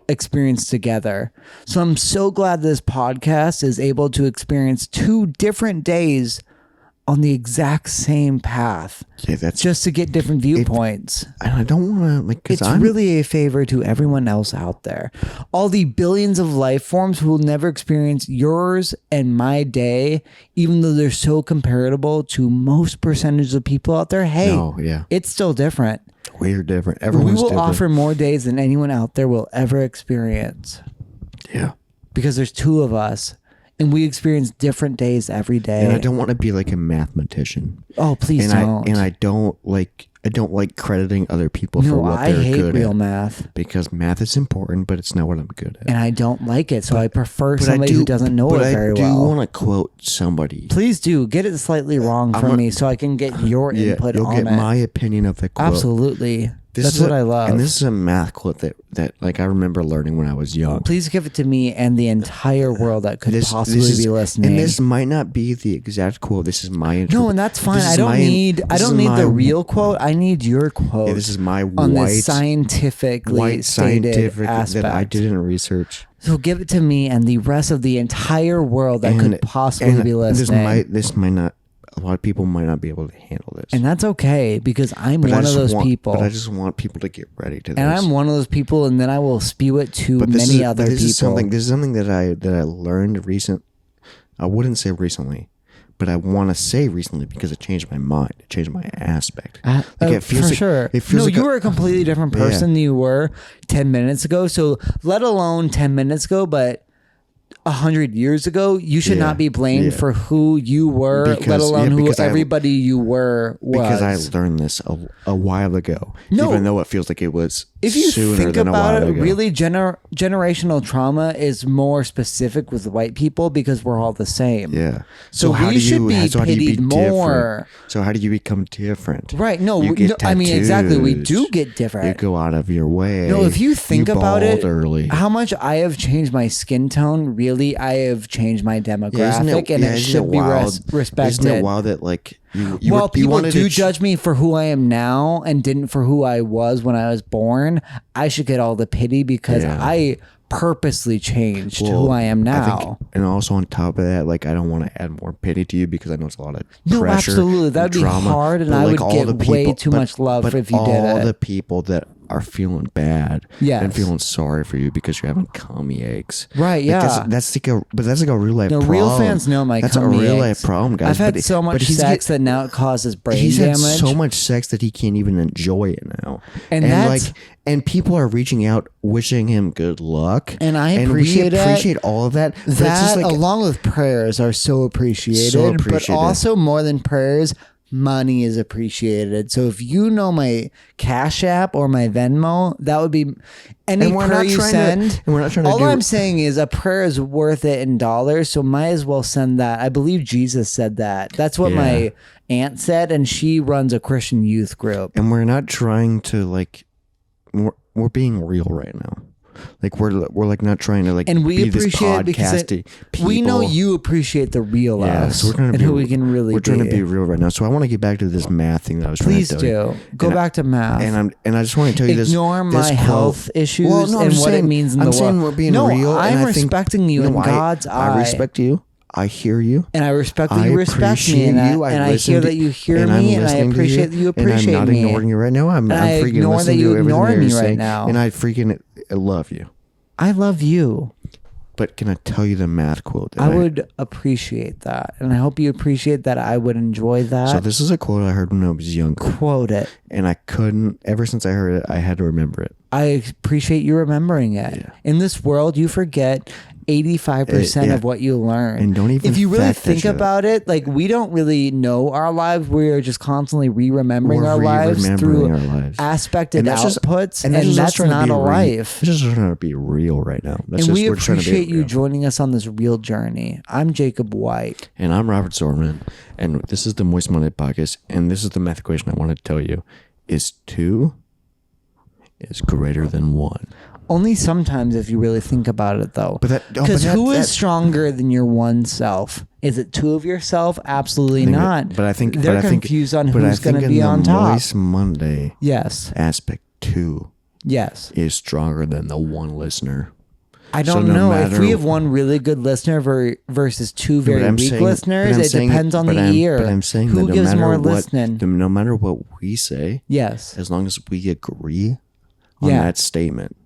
experience together. So I'm so glad this podcast is able to experience 2 different days on the exact same path. Yeah, that's just to get different viewpoints. And I don't want to it's really a favor to everyone else out there. All the billions of life forms who will never experience yours and my day, even though they're so comparable to most percentages of people out there. Hey, it's still different. We're different. Everyone's different. We will offer more days than anyone out there will ever experience. Yeah. Because there's 2 of us. And we experience different days every day. And I don't want to be like a mathematician. Oh, please don't. I don't I don't like crediting other people for No, what I they're hate good real at. math. Because math is important, but it's not what I'm good at. And I don't like it, so I prefer But somebody who doesn't know it very But I do well. want to quote somebody. Please do get it slightly wrong I'm from gonna- me so I can get your Yeah, input you'll on get it. my opinion of the quote. Absolutely. That's is what I love. And this is a math quote that like I remember learning when I was young. Please give it to me and the entire world that could possibly is, be listening. And this might not be the exact quote. This is my interpretation. No, and that's fine. I don't need the real quote. I need your quote. Yeah, this is my on white this scientifically stated scientific aspect. that I didn't research. So give it to me and the rest of the entire world that could possibly be listening. This might not. A lot of people might not be able to handle this. And that's okay because I'm But I one of just those want- people. But I just want people to get ready to this. And I'm one of those people, and then I will spew it to But many other this people. This is something that I learned recent. I wouldn't say recently, but I want to say recently because it changed my mind. It changed my aspect. For sure. It feels No, like you were a completely different person than you were 10 minutes ago. So let alone 10 minutes ago, but 100 years ago, you should not be blamed for who you were, let alone who everybody you were was. Because I learned this a while ago, even though it feels like it was if you sooner think than a about while it, ago. really generational trauma is more specific with white people because we're all the same. Yeah. So how we do should you, be so how do you pitied more. different? So how do you become different? Right. No, You get I mean, exactly. We tattoos. do get different. You go out of your way. No, if you think about it, early. how much I have changed my skin tone, really, I have changed my demographic, and it should be respected. Isn't it wild that like you People wanted do to judge me for who I am now and didn't for who I was when I was born. I should get all the pity because I purposely changed to who I am now. and also on top of that, like I don't want to add more pity to you because I know it's a lot of No, pressure. absolutely. That'd be drama, hard, and but, I like, would all get the way people- too but- much love but if you did all it. the people that are feeling bad Yes. and feeling sorry for you because you're having tummy aches. Right, Like, yeah. that's like a real life No, problem. real fans know my That's tummy a real aches. life problem, guys. I've had But- so but much he's sex that now it causes brain He's damage. had so much sex that he can't even enjoy it now. And that's- and people are reaching out wishing him good luck. And I we appreciate it. appreciate all of that. But it's That, just like, along with prayers, are so appreciated. So But appreciated. also, more than prayers, money is appreciated. So if you know my Cash App or my Venmo, that would be any And we're prayer not you trying to- send. and we're not trying to all do- I'm saying is a prayer is worth it in dollars. So might as well send that. I believe Jesus said that. That's what Yeah. my aunt said, and she runs a Christian youth group. and we're not trying to like, we're being real right now. Like we're like not trying to like And we be this appreciate it because podcasty we know people. you appreciate the real us so we're trying to and be, who we can really we're trying to be. be real right now. So I want to get back to this math thing that I was Please trying to tell you. do. Go back to math. And I just want to tell you this. Ignore this my quote. health issues Well, no, I'm and just what saying- it means in I'm the saying world. we're being no, real. and I'm I think- respecting you in God's eye. I respect you. I hear you. And I respect that I you respect me, appreciate and you. I listen hear to- that you hear and I'm me, and I listening to appreciate that you appreciate and I'm not me. ignoring you right now. I'm I freaking ignore that listening you to everything ignoring you're me right saying, now. and I freaking love you. I love you. But can I tell you the math quote? That I would appreciate that, and I hope you appreciate that. I would enjoy that. So this is a quote I heard when I was younger, Quote it. and I couldn't. Ever since I heard it, I had to remember it. I appreciate you remembering it. Yeah. In this world, you forget 85% Yeah. of what you learn. And don't even if you really fact that think shit. about it, like we don't really know our lives. We're just constantly remembering We're our lives re-remembering through our lives. aspected And that's just- outputs, and just us that's trying to not be a real. life. It's just trying to be real right now. That's And just, we we're trying to be appreciate you real. joining us on this real journey. I'm Jacob White. And I'm Robert Zorman, and this is the Moist Monday podcast. And this is the math equation I want to tell you: is 2 is greater than 1. Only sometimes, if you really think about it, though. But that- oh, because but that- who is that- stronger than your one self? Is it two of yourself? Absolutely not. But I think they're but I think- confused on but I who's going think to in be the on top. Moist Monday Yes. aspect, 2 Yes. is stronger than the 1 listener. I So don't no know if matter- we have one really good listener versus two very But I'm weak saying- listeners. but I'm It saying- depends on but the I'm- ear. But I'm saying who that no gives matter more what, listening? no matter what we say, Yes. as long as we agree on Yeah. that statement,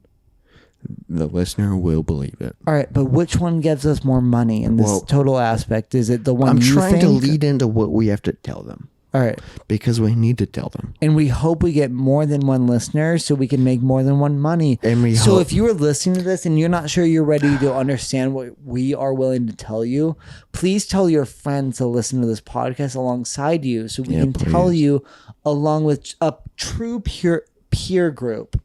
the listener will believe it. All right, but which one gives us more money in this Well, total aspect? Is it the one I'm you trying think? to lead into what we have to tell them. All right. Because we need to tell them. And we hope we get more than one listener so we can make more than one money. And so if you are listening to this and you're not sure you're ready to understand what we are willing to tell you, please tell your friends to listen to this podcast alongside you so we can tell you along with a true peer group.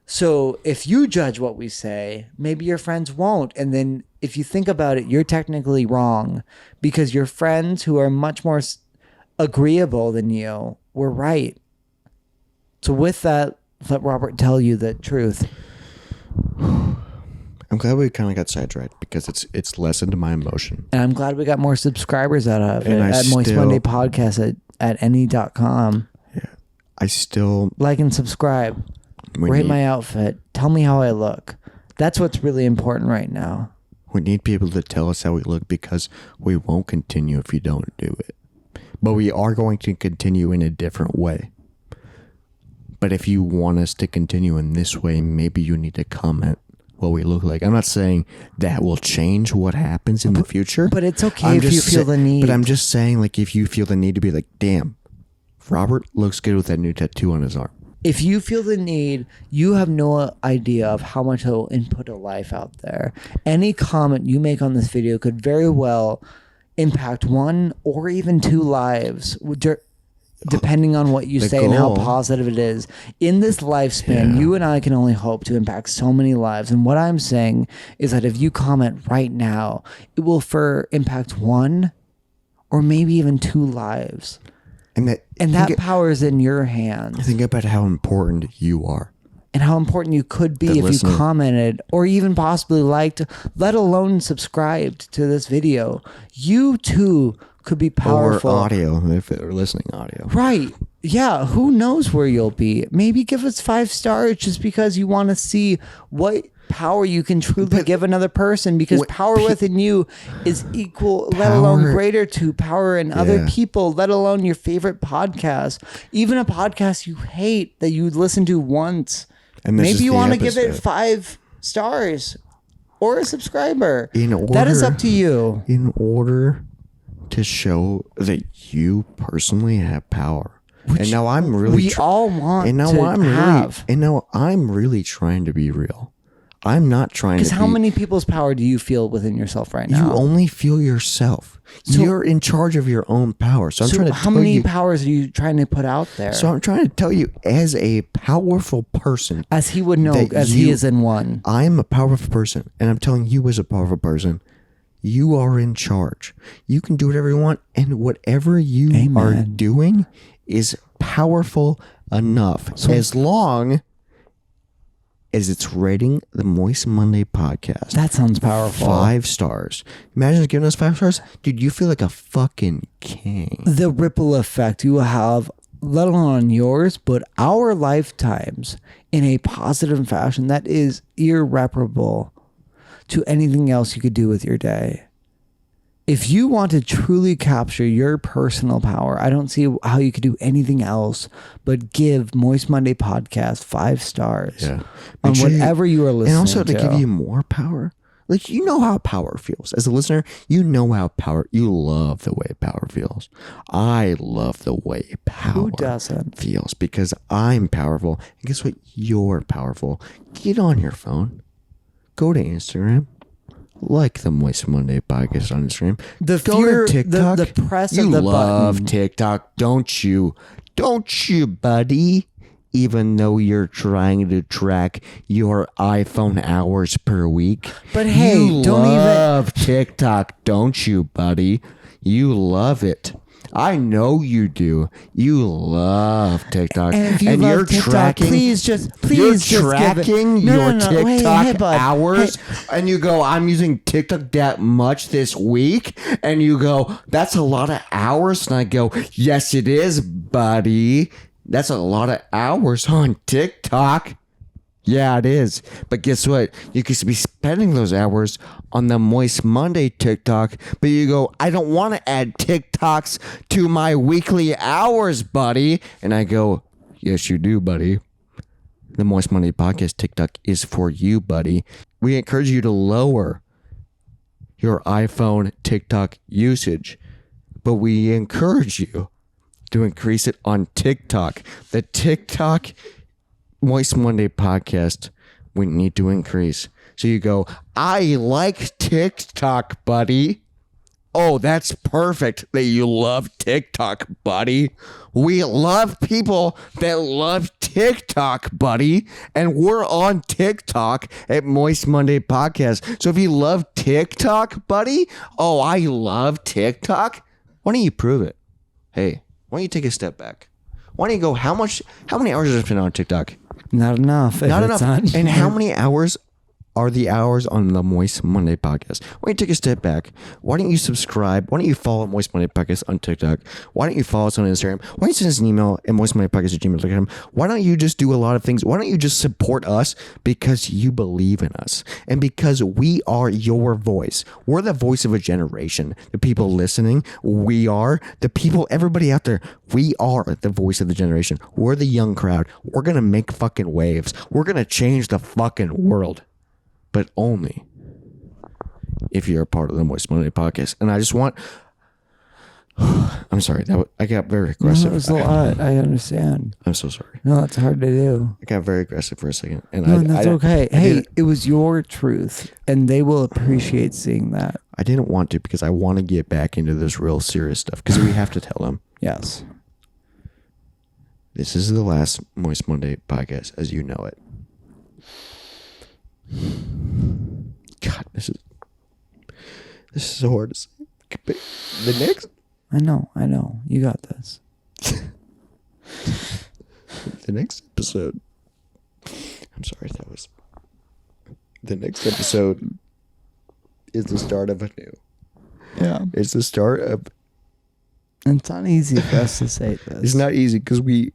So if you judge what we say, maybe your friends won't. And then if you think about it, you're technically wrong because your friends who are much more agreeable than you were right. So with that, let Robert tell you the truth. I'm glad we kind of got sidetracked because it's lessened my emotion. And I'm glad we got more subscribers out of And it at Moist Monday Podcast at any.com. Yeah. I still like and subscribe. Rate my outfit. Tell me how I look. That's what's really important right now. We need people to tell us how we look because we won't continue if you don't do it. But we are going to continue in a different way. But if you want us to continue in this way, maybe you need to comment what we look like. I'm not saying that will change what happens in the future. But it's okay if you feel the need. But I'm just saying, like, if you feel the need to be like, damn, Robert looks good with that new tattoo on his arm. If you feel the need, you have no idea of how much it will input a life out there. Any comment you make on this video could very well impact 1 or even 2 lives, depending on what you say and how positive it is. In this lifespan, you and I can only hope to impact so many lives. And what I'm saying is that if you comment right now, it will impact 1 or maybe even 2 lives. And that power is in your hands. Think about how important you are. And how important you could be if you commented or even possibly liked, let alone subscribed to this video. You too could be powerful. Or audio, if they're listening audio. Right. Yeah. Who knows where you'll be? Maybe give us 5 stars just because you want to see what power you can truly give another person, because power within you is equal, let alone greater to power in other people, let alone your favorite podcast, even a podcast you hate that you listen to once. And maybe you want to give it 5 stars or a subscriber. That is up to you. In order to show that you personally have power. And now I'm really we all want and now to I'm have. Really, and now I'm really trying to be real. I'm not trying to. Because how many people's power do you feel within yourself right now? You only feel yourself. So, you're in charge of your own power. So I'm trying to. How many powers are you trying to put out there? So I'm trying to tell you, as a powerful person, as he would know, as he is in one. I'm a powerful person, and I'm telling you, as a powerful person, you are in charge. You can do whatever you want, and whatever you are doing is powerful enough, as long as it's rating the Moist Monday podcast. That sounds powerful. 5 stars. Imagine giving us 5 stars. Dude, you feel like a fucking king. The ripple effect you will have, let alone on yours, but our lifetimes in a positive fashion that is irreparable to anything else you could do with your day. If you want to truly capture your personal power, I don't see how you could do anything else but give Moist Monday Podcast 5 stars on whatever you are listening to. And also to give you more power. Like, you know how power feels. As a listener, you know how you love the way power feels. I love the way power feels because I'm powerful. And guess what? You're powerful. Get on your phone. Go to Instagram. Like the Moist Monday podcast on Instagram. Go to TikTok. The press of the button. You love TikTok, don't you? Don't you, buddy? Even though you're trying to track your iPhone hours per week. But hey, you love TikTok, don't you, buddy? You love it. I know you do. You love TikTok. And if you love you're TikTok, tracking, please you're just tracking your TikTok hours, and you go, I'm using TikTok that much this week, and you go, that's a lot of hours, and I go, yes, it is, buddy. That's a lot of hours on TikTok. Yeah, it is. But guess what? You could be spending those hours on the Moist Monday TikTok, but you go, I don't want to add TikToks to my weekly hours, buddy. And I go, yes, you do, buddy. The Moist Monday podcast TikTok is for you, buddy. We encourage you to lower your iPhone TikTok usage, but we encourage you to increase it on TikTok. The TikTok Moist Monday podcast, we need to increase. So you go, I like TikTok, buddy. Oh, that's perfect that you love TikTok, buddy. We love people that love TikTok, buddy. And we're on TikTok at Moist Monday Podcast. So if you love TikTok, buddy, oh, I love TikTok. Why don't you prove it? Hey, why don't you take a step back? Why don't you go, how many hours has it been on TikTok? Not enough. Not enough. And how many hours are the hours on the Moist Monday podcast? Why don't you take a step back? Why don't you subscribe? Why don't you follow Moist Monday podcast on TikTok? Why don't you follow us on Instagram? Why don't you send us an email at moistmondaypodcast@gmail.com? Why don't you just do a lot of things? Why don't you just support us because you believe in us and because we are your voice? We're the voice of a generation. The people listening, we are the people, everybody out there. We are the voice of the generation. We're the young crowd. We're going to make fucking waves. We're going to change the fucking world. But only if you're a part of the Moist Monday podcast. And I just want... I'm sorry. I got very aggressive. No, it was a lot. I understand. I'm so sorry. No, it's hard to do. I got very aggressive for a second. And No, that's okay. Hey, it was your truth, and they will appreciate seeing that. I didn't want to because I want to get back into this real serious stuff because we have to tell them. Yes. This is the last Moist Monday podcast as you know it. God, this is so hard to say. The next, I know. You got this. the next episode. I'm sorry, that was. The next episode is the start of a new. Yeah. It's the start of. It's not easy for us to say this. It's not easy because we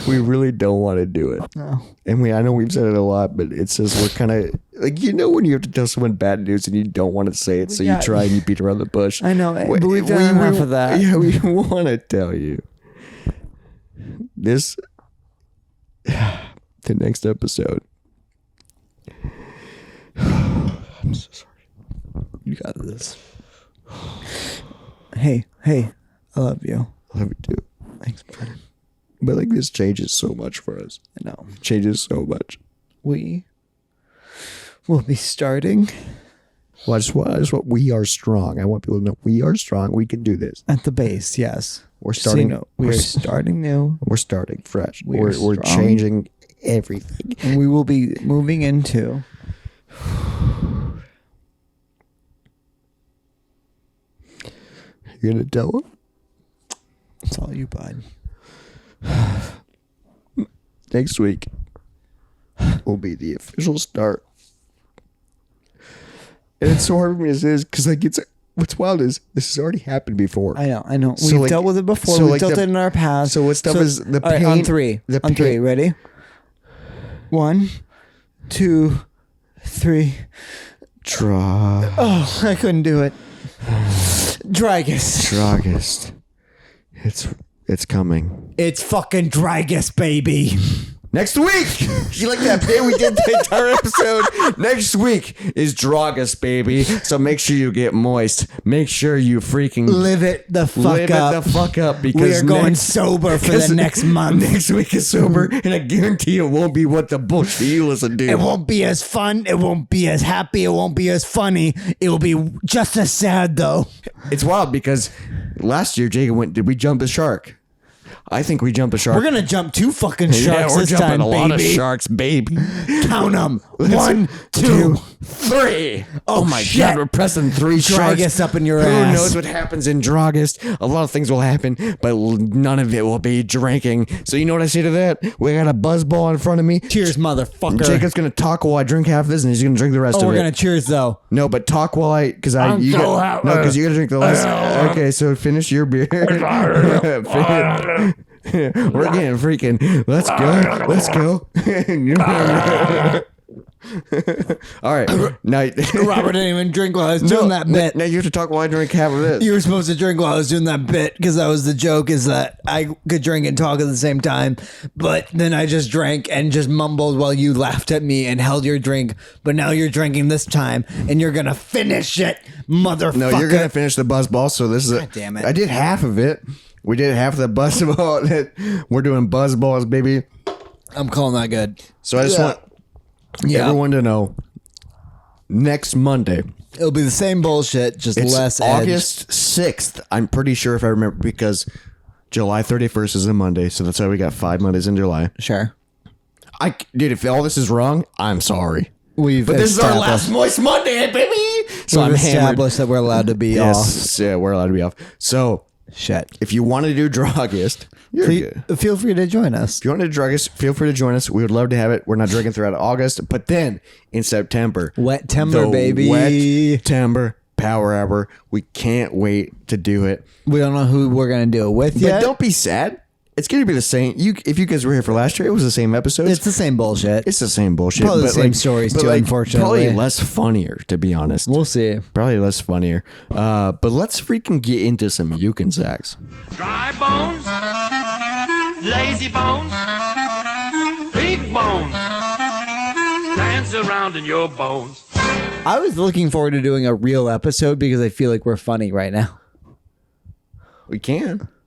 really don't want to do it. No. And I know we've said it a lot, but it's just we're kind of like, when you have to tell someone bad news and you don't want to say it, so you try and you beat around the bush. I know, but we've done enough of that. Yeah, we want to tell you this. The next episode. I'm so sorry. You got this. Hey, I love you. I love you too. Thanks, bud. But like this changes so much for us. I know. It changes so much. We will be starting. Well, I just want we are strong. I want people to know we are strong. We can do this. At the base, yes. We're starting. So, we're starting new. We're starting fresh. We're changing everything. And we will be moving into. You're gonna tell them? It's all you, bud. Next week will be the official start. And it's so hard for me to say this because what's wild is this has already happened before. I know. So We've dealt with it before. so We've like dealt it in our past. So what stuff is the pain? All right, on three. On three. Ready? 1, 2, 3. Oh, I couldn't do it. Dragus. It's coming. It's fucking Dragus, baby. Next week! You like that bit we did the entire episode? Next week is Dragus, baby. So make sure you get moist. Make sure you freaking live it the fuck up because we are going sober for the next month. Next week is sober, and I guarantee it won't be what the bullshit you listen to. It won't be as fun. It won't be as happy. It won't be as funny. It will be just as sad, though. It's wild because last year, Jacob did we jump the shark? I think we jumped a shark. We're gonna jump 2 fucking sharks we're this time, jumping a lot of baby. sharks, baby. Count them. 1, 2, 3. Oh my shit. God, we're pressing 3 sharks. Dragus up in your Who ass. knows what happens in Dragus? A lot of things will happen, but none of it will be drinking. So you know what I say to that? We got a buzzball in front of me. Cheers, motherfucker. Jacob's gonna talk while I drink half of this, and he's gonna drink the rest of it. We're gonna cheers though. No, but talk while because you gotta drink the last. Okay, so finish your beer. We're getting freaking. Let's go. All right. Now, Robert didn't even drink while I was doing that bit. Now you have to talk while I drink half of this. You were supposed to drink while I was doing that bit because that was the joke, is that I could drink and talk at the same time. But then I just drank and just mumbled while you laughed at me and held your drink. But now you're drinking this time and you're going to finish it, motherfucker. No, you're gonna finish the buzzball. So this is God damn it. I did half of it. We did half of the buzzball. We're doing buzzballs, baby. I'm calling that good. So I just want everyone to know. Next Monday, It'll be the same bullshit, just it's less edge. August 6th. I'm pretty sure if I remember, because July 31st is a Monday, so that's why we got 5 Mondays in July. Sure. Dude, if all this is wrong, I'm sorry. But This is our last Moist Monday, baby. So We've I'm hammered. established that we're allowed to be off. Yes, yeah, we're allowed to be off. So Shit. if you want to do Drugist, you're good. Feel free to join us. If you want to drug us, feel free to join us. We would love to have it. We're not drinking throughout August, but then in September, Wet-tember, the baby. Wet-tember Power Hour. We can't wait to do it. We don't know who we're going to do it with But yet. don't be sad. It's going to be the same. If you guys were here for last year, it was the same episodes. It's the same bullshit. It's the same bullshit. Probably the but same stories too, unfortunately. Probably less funnier, to be honest. We'll see. Probably less funnier. But let's freaking get into some Yukin Sacks. Dry bones, lazy bones, big bones, dance around in your bones. I was looking forward to doing a real episode because I feel like we're funny right now. We can.